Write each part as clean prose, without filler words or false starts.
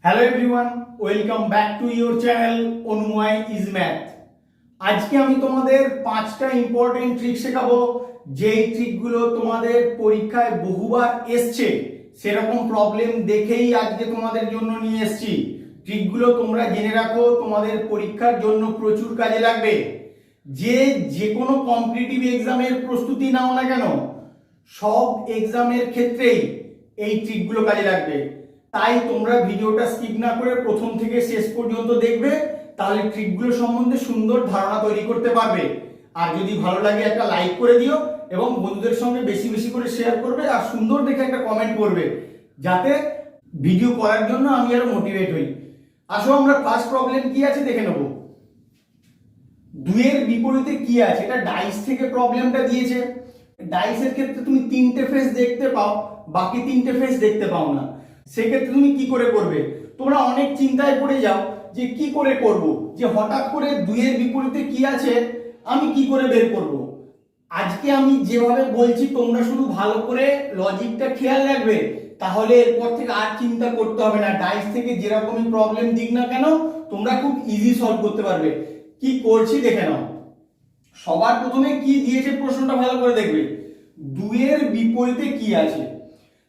Hello everyone, welcome back to your channel Anumoy is math. আজকে আমি তোমাদের 5টা ইম্পর্টেন্ট ট্রিক শেখাবো, যেই ট্রিকগুলো তোমাদের পরীক্ষায় বহুবার এসছে, সেরকম প্রবলেম দেখেই আজকে তোমাদের জন্য নিয়ে এসেছি। ট্রিকগুলো তোমরা জেনে রাখো, তোমাদের পরীক্ষার জন্য প্রচুর কাজে লাগবে। যে কোনো কম্পিটিটিভ এক্সামের প্রস্তুতি নাও না কেন, সব এক্সামের ক্ষেত্রেই এই ট্রিকগুলো কাজে লাগবে। তাই তোমরা ভিডিওটা স্কিপ না করে প্রথম থেকে শেষ পর্যন্ত দেখবে, তাহলে ট্রিকগুলো সম্বন্ধে সুন্দর ধারণা তৈরি করতে পারবে। আর যদি ভালো লাগে একটা লাইক করে দিও এবং বন্ধুদের সঙ্গে বেশি বেশি করে শেয়ার করবে, আর সুন্দর দেখে একটা কমেন্ট করবে, যাতে ভিডিও করার জন্য আমি আরো মোটিভেট হই। আসো আমরা ফার্স্ট প্রবলেম কি আছে দেখে নেব। দুইয়ের বিপরীতে কি আছে, এটা ডাইস থেকে প্রবলেমটা দিয়েছে। ডাইসের ক্ষেত্রে তুমি 3টে ফেস দেখতে পাও, বাকি 3টে ফেস দেখতে পাও না। সেক্ষেত্রে তুমি কি করে করবে? তোমরা অনেক চিন্তায় পড়ে যাও যে কি করে করব, যে হঠাৎ করে দুইয়ের বিপরীতে কি আছে আমি কি করে বের করব। আজকে আমি যেভাবে বলছি তোমরা শুধু ভালো করে লজিকটা খেয়াল রাখবে, তাহলে এরপর থেকে আর চিন্তা করতে হবে না। ডাইস থেকে যেরকমই প্রবলেম দিক না কেন, তোমরা খুব ইজি সলভ করতে পারবে। কি করছি দেখে নাও। সবার প্রথমে কি দিয়েছে প্রশ্নটা ভালো করে দেখবে। দুইয়ের বিপরীতে কি আছে,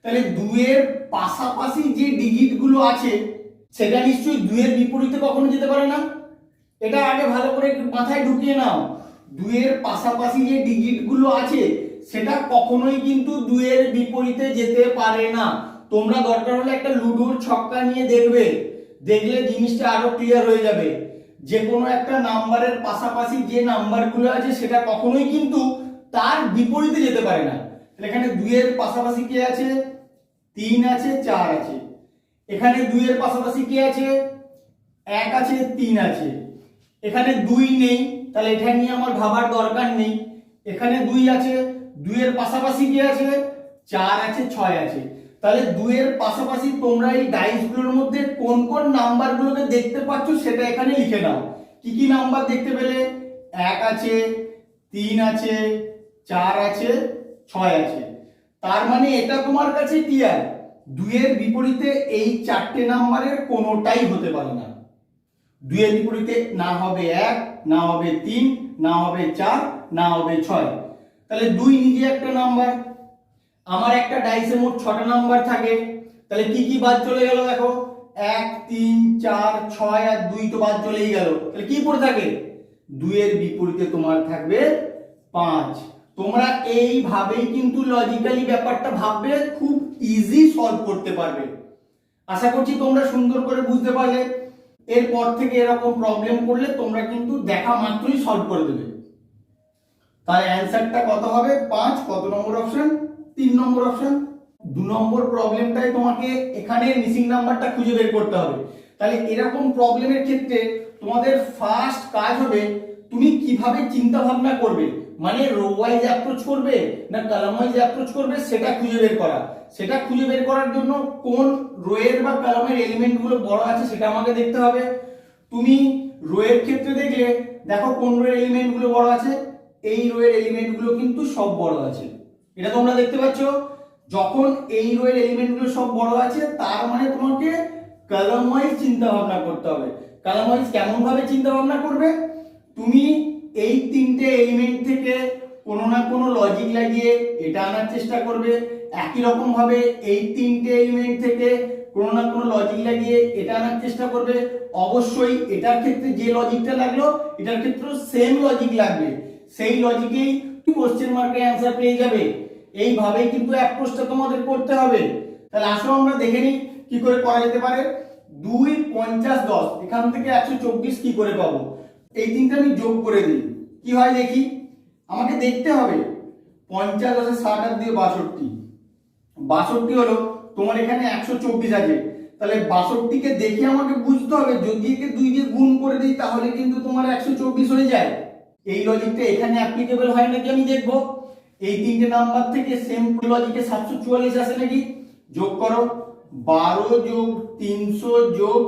তাহলে দুইয়ের পাশাপাশি যে ডিজিট গুলো আছে সেটা নিশ্চয়ই দুইয়ের বিপরীতে কখনো যেতে পারে না। এটা আগে ভালো করে মাথায় ঢুকিয়ে নাও। দুইয়ের পাশাপাশি যে ডিজিট গুলো আছে সেটা কখনোই কিন্তু দুইয়ের বিপরীতে যেতে পারে না। তোমরা দরকার হলে একটা লুডোর ছক্কা নিয়ে দেখবে, দেখলে জিনিসটা আরো ক্লিয়ার হয়ে যাবে। যে কোনো একটা নাম্বারের পাশাপাশি যে নাম্বারগুলো আছে সেটা কখনোই কিন্তু তার বিপরীতে যেতে পারে না। এখানে দুইয়ের পাশাপাশি কি আছে? 3 আছে, 4 আছে। এখানে দুইয়ের পাশাপাশি কি আছে? 1 আছে, 3 আছে। এখানে 2 নেই, তাহলে এটা নিয়ে আমার ভাবার দরকার নেই। এখানে 2 আছে, দুইয়ের পাশাপাশি কি আছে? 4 আছে, 6 আছে। তাহলে দুইয়ের পাশাপাশি তোমরা এই ডাইসগুলোর মধ্যে কোন কোন নাম্বারগুলোকে দেখতে পাচ্ছ সেটা এখানে লিখে নাও। কি কি নাম্বার দেখতে পেলে? 1 আছে, 3 আছে, 4 আছে, 6 আছে। তার মানে এটা তোমার কাছে ক্লিয়ার, দুইয়ের বিপরীতে এই 4টে নাম্বারের কোনোটাই হতে পারে না। দুইয়ের বিপরীতে না হবে 1, না হবে 3, না হবে 4, না হবে 6। তাহলে 2 নিজে একটা নাম্বার। আমার একটা ডাইসে মোট 6টা নাম্বার থাকে, তাহলে কি কি বাদ চলে গেল দেখো। 1, 3, 4, 6 আর 2 তো বাদ চলেই গেল। তাহলে কি পড়ে থাকে? দুইয়ের বিপরীতে তোমার থাকবে 5। তোমরা এইভাবেই কিন্তু লজিক্যালি ব্যাপারটা ভাববে, খুব ইজি সলভ করতে পারবে। আশা করছি তোমরা সুন্দর করে বুঝতে পারলে। এরপর থেকে এরকম প্রবলেম করলে তোমরা কিন্তু দেখা মাত্রই সলভ করে দেবে। তার অ্যানসারটা কত হবে? 5। কত নম্বর অপশন? 3 নম্বর অপশন। 2 নম্বর প্রবলেমটাই তোমাকে এখানে মিসিং নাম্বারটা খুঁজে বের করতে হবে। তাহলে এরকম প্রবলেমের ক্ষেত্রে তোমাদের ফার্স্ট কাজ হবে তুমি কিভাবে চিন্তা ভাবনা করবে, মানে রো ওয়াইজ অ্যাপ্রোচ করবে না কলাম ওয়াইজ অ্যাপ্রোচ করবে সেটা খুঁজে বের করা। সেটা খুঁজে বের করার জন্য কোন রোয়ের বা কলামের এলিমেন্ট গুলো বড় আছে সেটা আমাকে দেখতে হবে। তুমি রোয়ের ক্ষেত্রে দেখলে দেখো কোন রোয়ের এলিমেন্ট গুলো বড় আছে, এই রোয়ের এলিমেন্ট গুলো কিন্তু সব বড় আছে, এটা তোমরা দেখতে পাচ্ছ। যখন এই রোয়ের এলিমেন্ট গুলো সব বড় আছে, তার মানে তোমাকে কলাম ওয়াইজ চিন্তা ভাবনা করতে হবে। কলাম ওয়াইজ কেমন ভাবে চিন্তা ভাবনা করবে? তুমি এই 3টে এলিমেন্ট থেকে কোনো না কোনো লজিক লাগিয়ে এটা আনার চেষ্টা করবে। একই রকম ভাবে এই 3টে এলিমেন্ট থেকে কোনো না কোনো লজিক লাগিয়ে এটা আনার চেষ্টা করবে। অবশ্যই এটার ক্ষেত্রে যে লজিকটা লাগলো এটার ক্ষেত্রে সেম লজিক লাগবে, সেই লজিকেই কোশ্চেন মার্কের অ্যান্সার পেয়ে যাবে। এইভাবেই কিন্তু অ্যাপ্রোচটা তোমাদের করতে হবে। তাহলে আসো আমরা দেখে নিই কি করে করা যেতে পারে। 2, 50, 10, এখান থেকে 124 কি করে পাবো? এই তিনটা আমি যোগ করে দিই, কি হয় দেখি। আমাকে দেখতে হবে 50 10 60 আর দিয়ে 62, 62 হলো তোমার এখানে 124 আছে। তাহলে 62 কে দেখে আমাকে বুঝতে হবে যদি একে 2 দিয়ে গুণ করে দিই তাহলে কিন্তু তোমার 124 হয়ে যায়। এই লজিকটা এখানে অ্যাপ্লিকেবল হয় নাকি আমি দেখব। এই 3টে নাম্বার থেকে সেম লজিকে 744 আসে নাকি, যোগ করো। 12 যোগ 300 যোগ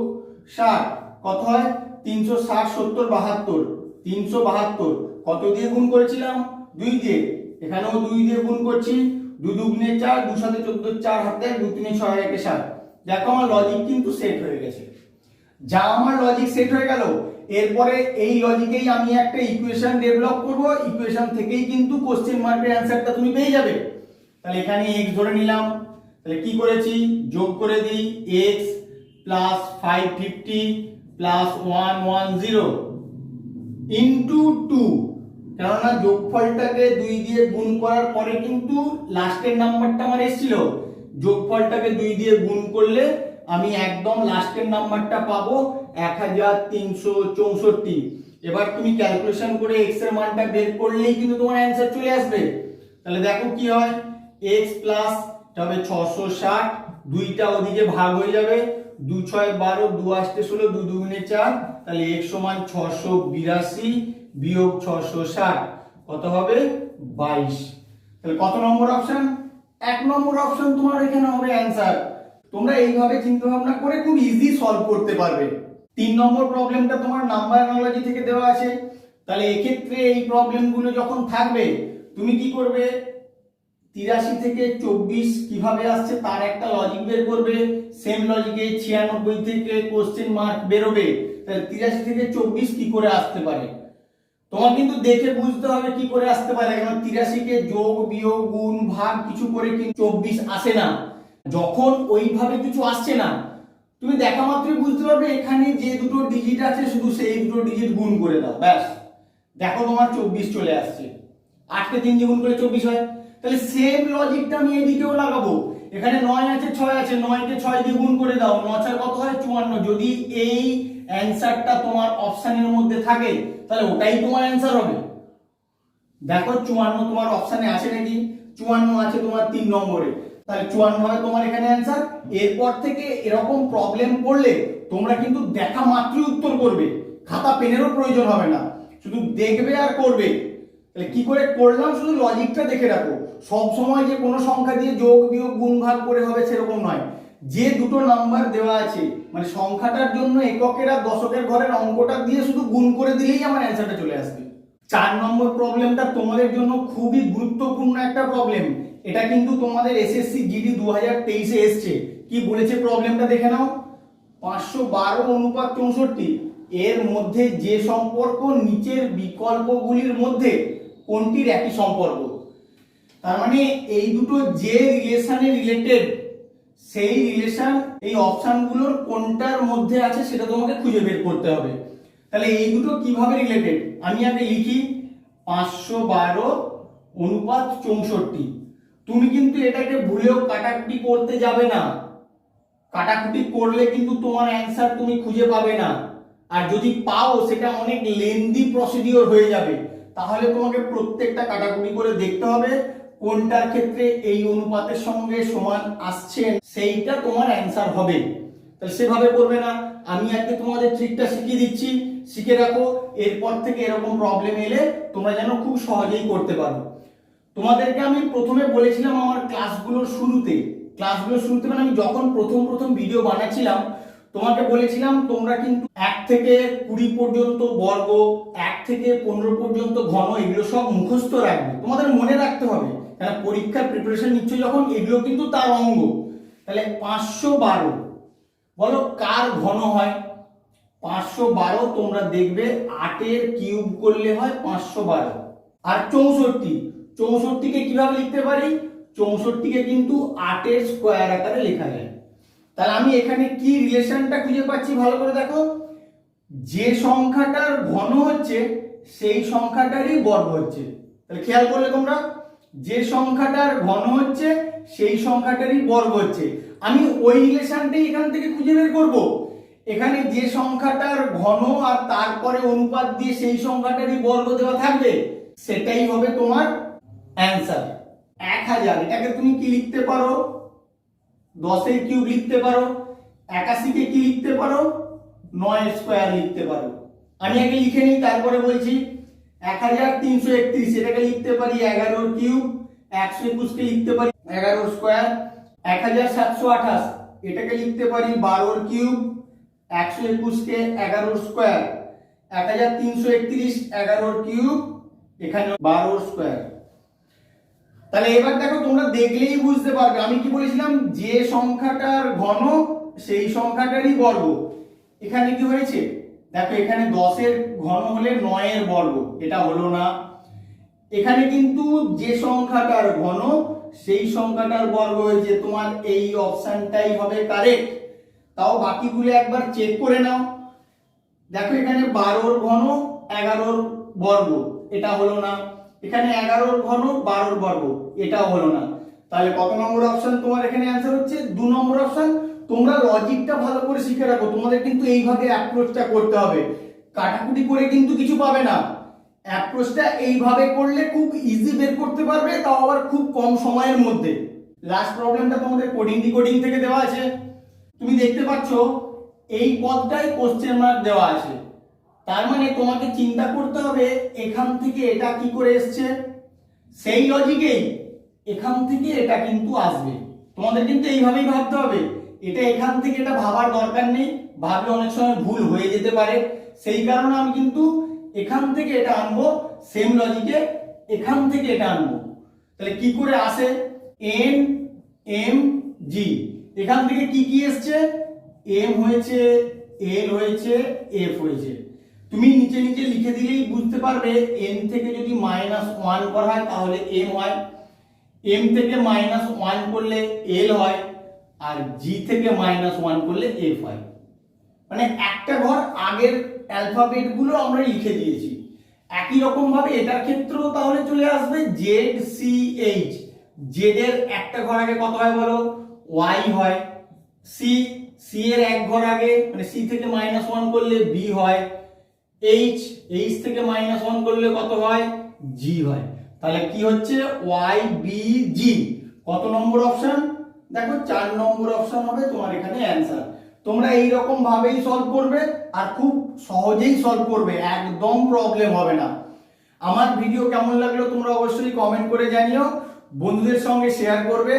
60 কত হয়? 360 70 72, 372 কত দিয়ে গুণ করেছিলাম? 2 দিয়ে। এখানেও 2 দিয়ে গুণ করছি। 2 দুগুণে 4, 2 সাথে 14, 4 হাতে 2 3 6 1 7। দেখো আমার লজিক কিন্তু সেট হয়ে গেছে। গেছে। যা আমার লজিক সেট হয়ে গেল, এরপরে এই লজিকেই আমি একটা ইকুয়েশন ডেভেলপ করব, ইকুয়েশন থেকেই কিন্তু কোশ্চেন মার্কের অ্যান্সারটা তুমি পেয়ে যাবে। তাহলে এখানে x ধরে নিলাম, তাহলে কি করেছি, যোগ করে দিই x প্লাস 550 প্লাস 110 ইন্টু 2, কেননা যোগফলটাকে 2 দিয়ে গুণ করার পরে কিন্তু লাস্টের নাম্বারটা আমার এসেছিল, যোগফলটাকে 2 দিয়ে গুণ করলে আমি একদম লাস্টের নাম্বারটা পাবো 1364। এবার তুমি ক্যালকুলেশন করে x এর মানটা বের করলেই কিন্তু তোমার অ্যান্সার চলে আসবে। তাহলে দেখো কি হয়, x প্লাস তবে 660, দুইটা ওদিকে ভাগ হয়ে যাবে, 2 6 12, 2 8 16, 2 2 4, তাহলে x সমান 682 বিয়োগ 660 কত হবে 22। তাহলে কত নম্বর অপশন, 1 নম্বর অপশন তোমার এখানে হবে অ্যান্সার। তোমরা এইভাবে চিন্তা ভাবনা করে খুব ইজি সলভ করতে পারবে। 3 নম্বর প্রবলেমটা তোমার নাম্বার অ্যানালজি থেকে দেওয়া আছে। তাহলে এক্ষেত্রে এই প্রবলেমগুলো যখন থাকবে তুমি কি করবে, 83 থেকে 24 কিভাবে আসছে তার একটা লজিক বের করবে, সেম লজিকে 96 থেকে কোশ্চেন মার্ক বেরোবে। তাহলে 83 থেকে 24 কি করে আসতে পারে তোমার কিন্তু দেখে বুঝতে হবে কি করে আসতে পারে, কারণ 83 কে যোগ বিয়োগ গুণ ভাগ কিছু করে কিন্তু 24 আসে না। যখন ওইভাবে কিছু আসছে না তুমি দেখা মাত্রই বুঝতে পারবে এখানে যে দুটো ডিজিট আছে শুধু সেই দুটো ডিজিট গুণ করে দাও, ব্যাস দেখো তোমার 24 চলে আসছে। 8 কে 3 দিয়ে গুণ করলে 24 হয়। তাহলে সেম লজিকটা আমি এদিকেও লাগাবো, এখানে 9 আছে 6 আছে, 9 কে 6 দিয়ে গুণ করে দাও, 9 6 কত হয় 54। যদি এই অ্যানসারটা তোমার অপশনের মধ্যে থাকে তাহলে ওটাই তোমার অ্যানসার হবে। দেখো 54 তোমার অপশনে আছে নাকি, 54 আছে তোমার 3 নম্বরে, তাহলে 54 হবে তোমার এখানে অ্যানসার। এরপর থেকে এরকম প্রবলেম পড়লে তোমরা কিন্তু দেখা মাত্রই উত্তর করবে, খাতা পেনেরও প্রয়োজন হবে না, শুধু দেখবে আর করবে। তাহলে কি করে করলাম শুধু লজিকটা দেখে রাখো, সব সময় যে কোনো সংখ্যা দিয়ে যোগ বিয়োগ গুণ ভাগ করে হবে সেরকম নয়, যে দুটো নাম্বার দেওয়া আছে মানে সংখ্যাটার জন্য এককের আর দশকের ঘরের অঙ্কটা দিয়ে শুধু গুণ করে দিলেই আমার অ্যানসারটা চলে আসবে। 4 নম্বর প্রবলেমটা তোমাদের জন্য খুবই গুরুত্বপূর্ণ একটা প্রবলেম, এটা কিন্তু তোমাদের এসএসসি জিডি 2023 এ এসছে। কি বলেছে প্রবলেমটা দেখে নাও, 512 অনুপাত 64 এর মধ্যে যে সম্পর্ক নিচের বিকল্পগুলির মধ্যে কোনটির একই সম্পর্ক। তার মানে এই দুটো যে রিলেশনে রিলেটেড সেই রিলেশন এই অপশনগুলোর কোনটার মধ্যে আছে সেটা তোমাকে খুঁজে বের করতে হবে। তাহলে এই দুটো কিভাবে রিলেটেড আমি আগে লিখি, 512 অনুপাত 64। তুমি কিন্তু এটাকে ভুলেও কাটাকুটি করতে যাবে না, কাটাকুটি করলে কিন্তু তোমার অ্যান্সার তুমি খুঁজে পাবে না, আর যদি পাও সেটা অনেক লেন্দি প্রসিডিওর হয়ে যাবে। তাহলে তোমাকে প্রত্যেকটা কাটাকুটি করে দেখতে হবে কোনটার ক্ষেত্রে এই অনুপাতের সঙ্গে সমান আসছে সেইটা তোমার অ্যান্সার হবে। তাহলে সেভাবে করবে না, আমি আজকে তোমাদের ট্রিকটা শিখিয়ে দিচ্ছি, শিখে রাখো, এরপর থেকে এরকম প্রবলেম এলে তোমরা যেন খুব সহজেই করতে পারো। তোমাদেরকে আমি প্রথমে বলেছিলাম আমার ক্লাসগুলোর শুরুতে মানে আমি যখন প্রথম ভিডিও বানাচ্ছিলাম তোমাকে বলেছিলাম তোমরা কিন্তু 1 থেকে 20 পর্যন্ত বর্গ, 1 থেকে 15 পর্যন্ত ঘন, এগুলো সব মুখস্থ রাখবে, তোমাদের মনে রাখতে হবে, কারণ পরীক্ষার প্রিপারেশন নিচ্ছ যখন এগুলো কিন্তু তার অঙ্গ। তাহলে 512 বলো কার ঘন হয়, 512 তোমরা দেখবে 8 এর কিউব করলে হয় 512। আর 64 কে কিভাবে লিখতে পারি, 64 কে কিন্তু 8 এর স্কয়ার আকারে লেখা যায়। তাহলে আমি এখানে কি রিলেশনটা খুঁজে পাচ্ছি ভালো করে দেখো, যে সংখ্যাটার ঘন হচ্ছে সেই সংখ্যাটারই বর্গ হচ্ছে। তাহলে খেয়াল করলে তোমরা, যে সংখ্যাটার ঘন হচ্ছে সেই সংখ্যাটারই বর্গ হচ্ছে, আমি ওই রিলেশনটাই এখান থেকে খুঁজে বের করব। এখানে যে সংখ্যাটার ঘন আর তারপরে অনুপাত দিয়ে সেই সংখ্যাটারই বর্গ দেওয়া থাকবে সেটাই হবে তোমার অ্যান্সার। 1000 এটাকে তুমি কি লিখতে পারো, 10 এর কিউব লিখতে পারো, 81 কে কি লিখতে পারো, 9 স্কয়ার লিখতে পারো। আমি আগে লিখে নিই তারপরে বলছি। 1331 এটাকে লিখতে পারি 11 এর কিউব, 121 কে লিখতে পারি 11 স্কয়ার, 1728 এটাকে লিখতে পারি 12 এর কিউব, 121 কে 11 স্কয়ার, 1331 11 এর কিউব, এখানে 12 স্কয়ার। তাহলে এবার দেখো তোমরা দেখলেই বুঝতে পারবে আমি কি বলেছিলাম, যে সংখ্যাটার ঘন সেই সংখ্যাটারই বর্গ। এখানে কি হয়েছে দেখো, এখানে 10 ঘন হলে 9 বর্গ, এটা হলো না। এখানে কিন্তু যে সংখ্যাটার ঘন সেই সংখ্যাটার বর্গ হয়েছে, তোমার এই অপশনটাই হবে কারেক্ট। তাও বাকিগুলো একবার চেক করে নাও। দেখো এখানে 12 ঘন 11 বর্গ, এটা হলো না। এখানে 11 ঘন 12 বর্গ, এটাও হলো না। তাহলে কত নম্বর অপশন তোমার এখানে অ্যান্সার হচ্ছে? 2 নম্বর অপশন। তোমরা লজিকটা ভালো করে শিখে রাখো, তোমাদের কিন্তু এইভাবে অ্যাপ্রোচটা করতে হবে, কাটাকুটি করে কিন্তু কিছু পাবে না। অ্যাপ্রোচটা এইভাবে করলে খুব ইজি বের করতে পারবে, তাও আবার খুব কম সময়ের মধ্যে। লাস্ট প্রবলেমটা তোমাদের কোডিং ডিকোডিং থেকে দেওয়া আছে। তুমি দেখতে পাচ্ছ এই পদটাই কোশ্চেন মার্ক দেওয়া আছে, তার মানে তোমাকে চিন্তা করতে হবে এখান থেকে এটা কি করে এসছে। সেই লজিকেই এখান থেকে এটা কিন্তু আসবে, তোমাদের কিন্তু এইভাবেই ভাবতে হবে। এটা এখান থেকে এটা ভাবার দরকার নেই, ভাবলে অনেক সময় ভুল হয়ে যেতে পারে। সেই কারণে আমি কিন্তু এখান থেকে এটা আনবো, সেম লজিকে এখান থেকে এটা আনবো। তাহলে কি করে আসে? এন এম জি, এখান থেকে কি কি এসছে? এম হয়েছে, এল হয়েছে, এফ হয়েছে। তুমি নিচে নিচে লিখে দিলেই বুঝতে পারবে, এন থেকে যদি -1 করা হয় তাহলে এম হয়, এম থেকে -1 করলে এল হয়, আর জি থেকে -1 করলে এফ হয়। মানে একটা ঘর আগের অ্যালফাবেট গুলো আমরা লিখে দিয়েছি। একই রকম ভাবে এটার ক্ষেত্রেও তাহলে চলে আসবে জেড সি এইচ। জেড এর একটা ঘর আগে কত হয় বলো? ওয়াই হয়। সি, সি এর এক ঘর আগে মানে সি থেকে -1 করলে বি হয়। এইচ, এইচ থেকে -1 করলে কত হয়? জি হয়। তাহলে কি হচ্ছে? ওয়াই বি জি। কত নম্বর অপশন? দেখো 4 নম্বর অপশন হবে তোমার এখানে অ্যান্সার। তোমরা এই রকম ভাবেই সলভ করবে আর খুব সহজেই সলভ করবে, একদম প্রবলেম হবে না। আমার ভিডিও কেমন লাগলো তোমরা অবশ্যই কমেন্ট করে জানিও, বন্ধুদের সঙ্গে শেয়ার করবে।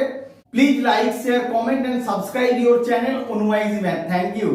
Please like, share, comment and subscribe your channel অনুয়াইজি ম্যাথ। Thank you.